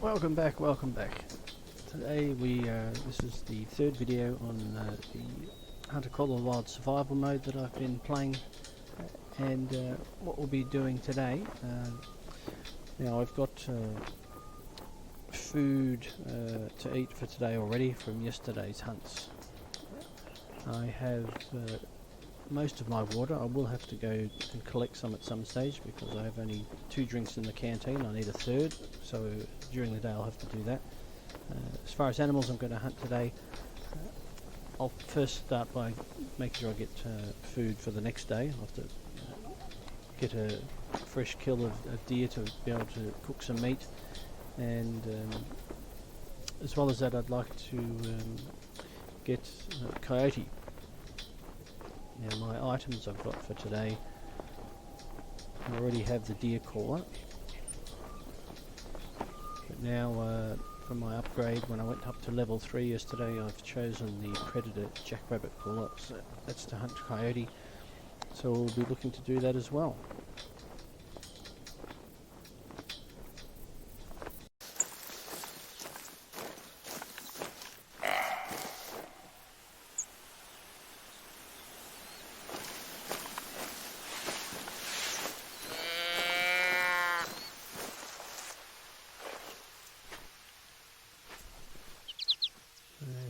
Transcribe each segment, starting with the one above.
Welcome back. Today this is the third video on the Hunter Call of the Wild survival mode that I've been playing, and what we'll be doing today. Now I've got food to eat for today already from yesterday's hunts. I have most of my water. I will have to go and collect some at some stage because I have only 2 drinks in the canteen. I need a third, so during the day I'll have to do that. As far as animals I'm going to hunt today, I'll first start by making sure I get food for the next day. I'll have to get a fresh kill of deer to be able to cook some meat, and as well as that I'd like to get coyote. Now my items I've got for today, I already have the deer caller, but now for my upgrade, when I went up to level 3 yesterday, I've chosen the predator jackrabbit caller, so that's to hunt coyote, so we'll be looking to do that as well.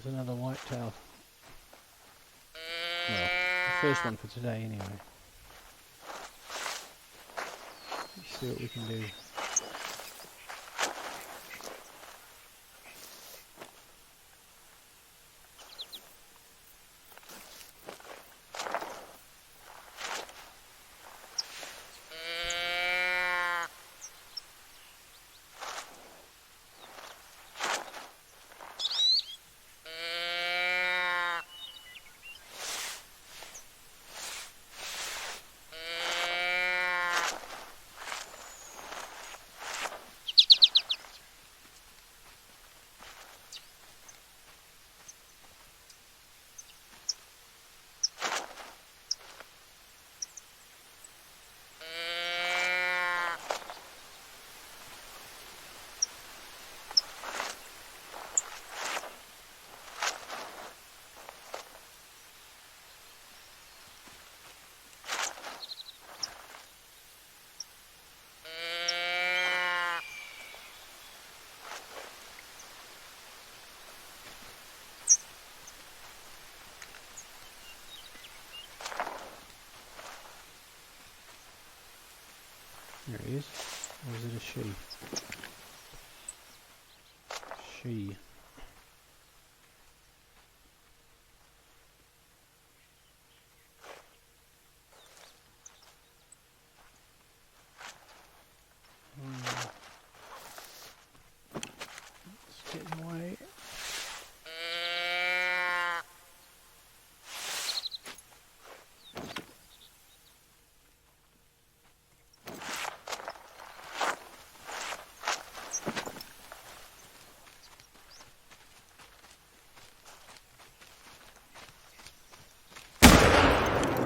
There's another whitetail. Well, the first one for today anyway. Let's see what we can do. There he is. Or is it a she? She. It's getting away.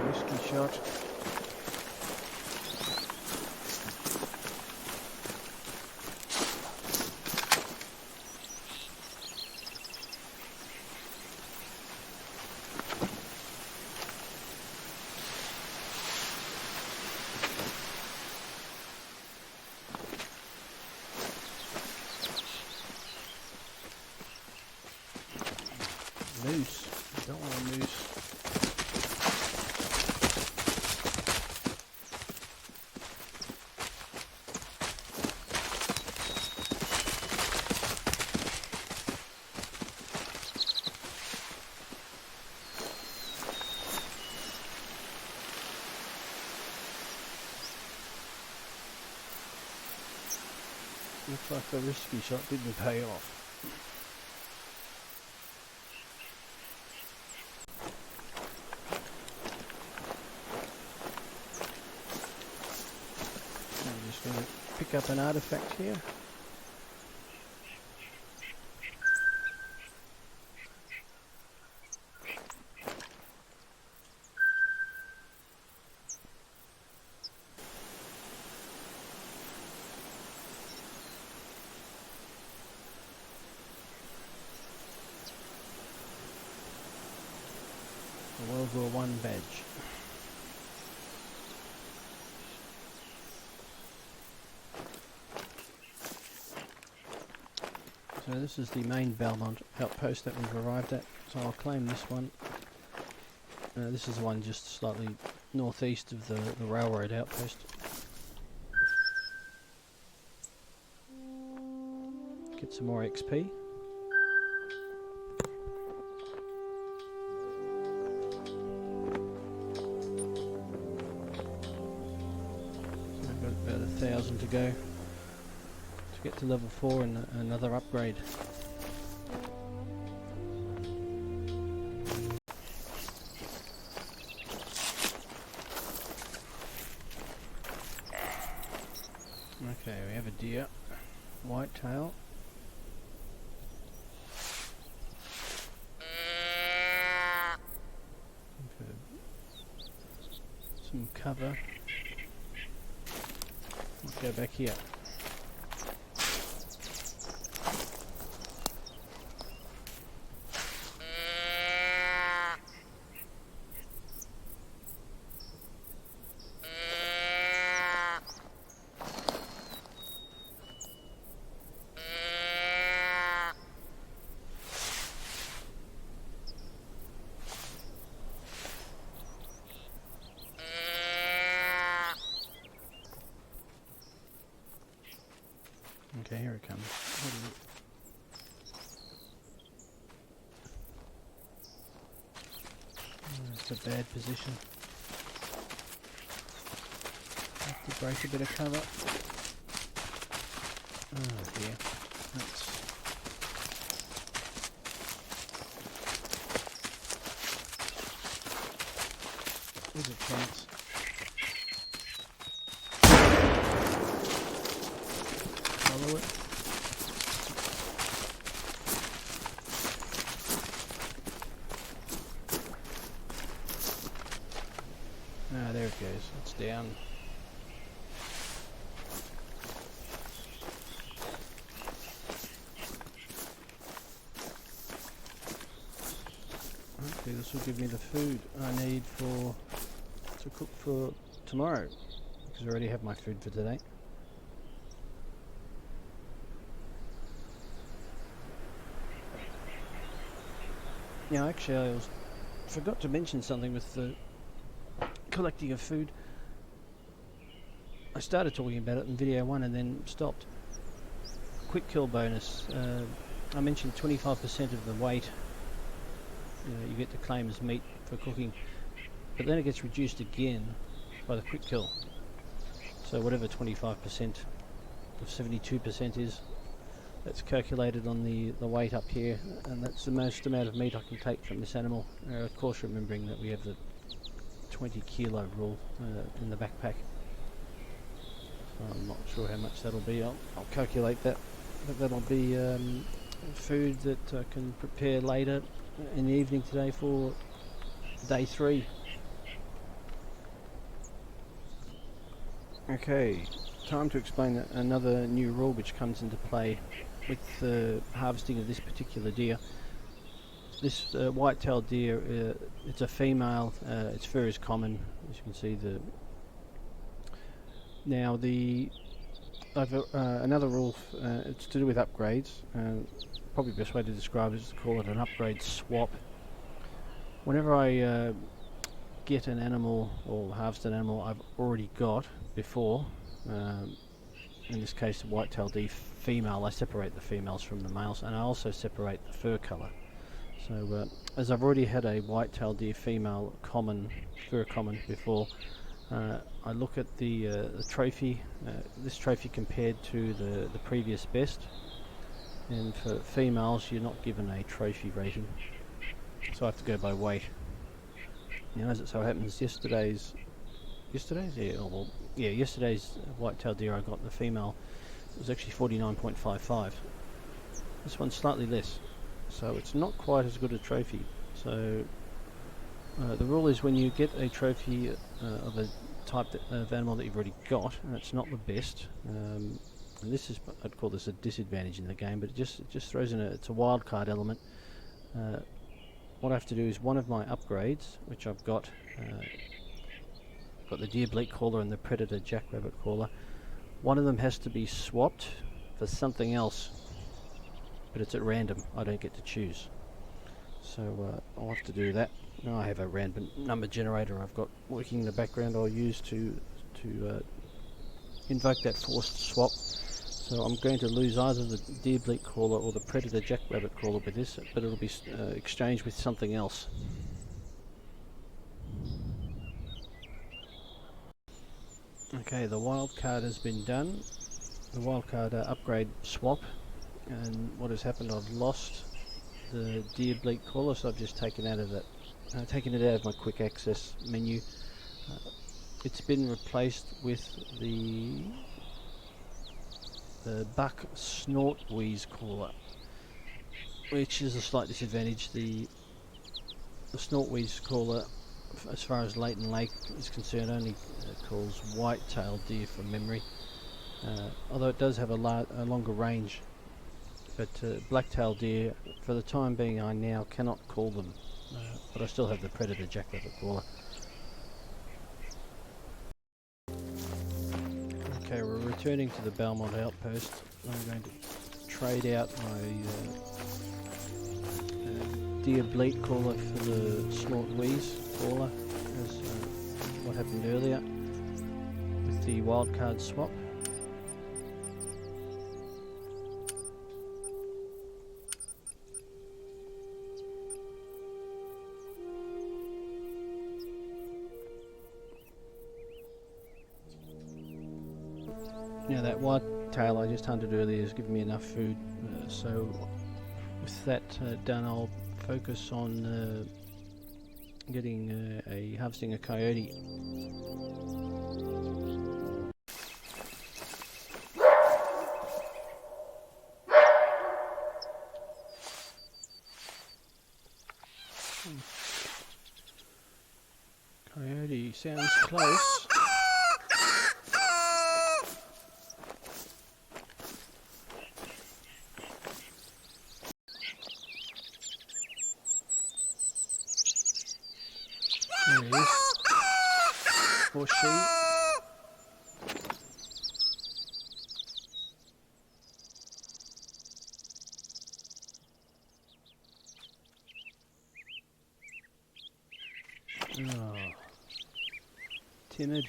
Risky shot. Moose. I don't want a moose. Looks like the risky shot didn't pay off. I'm just going to pick up an artifact here. World War One badge. So this is the main Belmont outpost that we've arrived at, so I'll claim this one. This is the one just slightly northeast of the railroad outpost. Get some more XP. So I've got about 1,000 to go to get to level 4 and another upgrade. Okay, we have a deer, whitetail. Some cover. Let's go back here. Okay, here it comes. That's a bad position. Have to break a bit of cover. Oh dear. There's a chance. Follow it. Ah, there it goes. It's down. Okay, this will give me the food I need to cook for tomorrow, because I already have my food for today. Yeah, actually I forgot to mention something with the collecting of food. I started talking about it in video 1 and then stopped. Quick kill bonus. I mentioned 25% of the weight you get to claim as meat for cooking, but then it gets reduced again by the quick kill. So whatever 25% of 72% is, that's calculated on the weight up here, and that's the most amount of meat I can take from this animal. Of course, remembering that we have the 20 kilo rule in the backpack. So I'm not sure how much that'll be. I'll calculate that, but that'll be food that I can prepare later in the evening today for day 3. Okay, time to explain another new rule which comes into play with the harvesting of this particular deer. This white-tailed deer, it's a female, its fur is common, as you can see. Now another rule, it's to do with upgrades. Probably the best way to describe it is to call it an upgrade swap. Whenever I get an animal or harvest an animal I've already got before, in this case the white-tailed deer female, I separate the females from the males, and I also separate the fur colour. So as I've already had a white-tailed deer female fur common before, I look at the trophy, this trophy compared to the previous best, and for females you're not given a trophy rating, so I have to go by weight. Now, as it so happens, yesterday's white-tailed deer I got, the female, was actually 49.55. This one's slightly less, so it's not quite as good a trophy. So the rule is when you get a trophy of a type of animal that you've already got, and it's not the best, and this is, I'd call this a disadvantage in the game, but it just throws in it's a wildcard element. what I have to do is one of my upgrades, which I've got the deer bleat caller and the predator jackrabbit caller, one of them has to be swapped for something else, but it's at random. I don't get to choose, so I'll have to do that. Now I have a random number generator I've got working in the background I'll use to invoke that forced swap. So I'm going to lose either the deer bleat caller or the predator jackrabbit caller with this, but it'll be exchanged with something else. Okay, the wildcard has been done, the wildcard upgrade swap, and what has happened, I've lost the deer bleat caller, so I've just taken out of that, taken it out of my quick access menu. It's been replaced with the buck snort wheeze caller, which is a slight disadvantage. The snort wheeze caller, as far as Leighton Lake is concerned, only calls white-tailed deer from memory, although it does have a longer range. But black-tailed deer, for the time being, I now cannot call them, but I still have the predator jackrabbit caller. Okay, we're returning to the Belmont outpost. I'm going to trade out my deer bleat caller for the snort wheeze caller, as what happened earlier with the wildcard swap. Now that whitetail I just hunted earlier has given me enough food, so with that done, I'll focus on getting harvesting a coyote. Coyote sounds close. There he is. Or she. Oh, timid.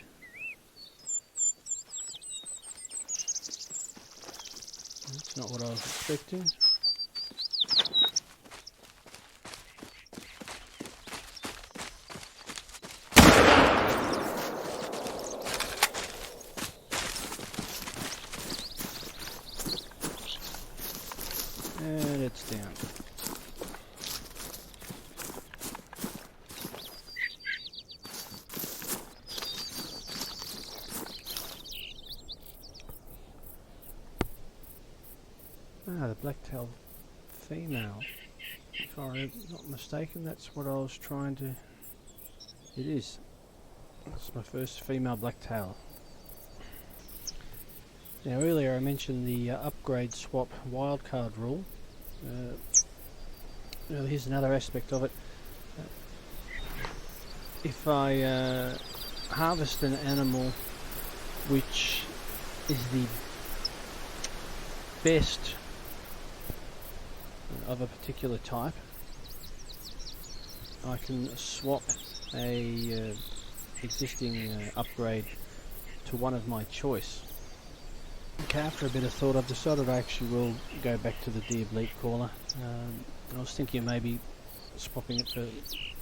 That's not what I was expecting. And it's down. Ah, the black-tailed female. If I'm not mistaken, that's what I was trying to... It is. That's my first female black-tail. Now earlier I mentioned the upgrade swap wildcard rule. Here's another aspect of it. If I harvest an animal which is the best of a particular type, I can swap a existing upgrade to one of my choice. Okay, after a bit of thought, I've decided I actually will go back to the deer bleat caller. I was thinking of maybe swapping it for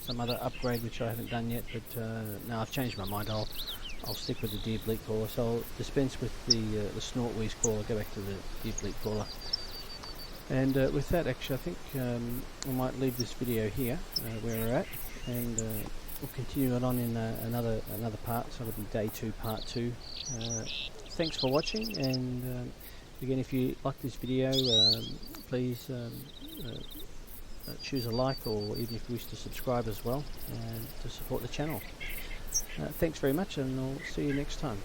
some other upgrade which I haven't done yet, but no, I've changed my mind. I'll stick with the deer bleat caller. So I'll dispense with the snort wheeze caller, go back to the deer bleat caller. And with that, actually, I think I might leave this video here where we're at, and we'll continue it on in another part. So it'll be day 2, part 2. Thanks for watching, and again, if you like this video, please choose a like, or even if you wish to subscribe as well, to support the channel. Thanks very much, and I'll see you next time.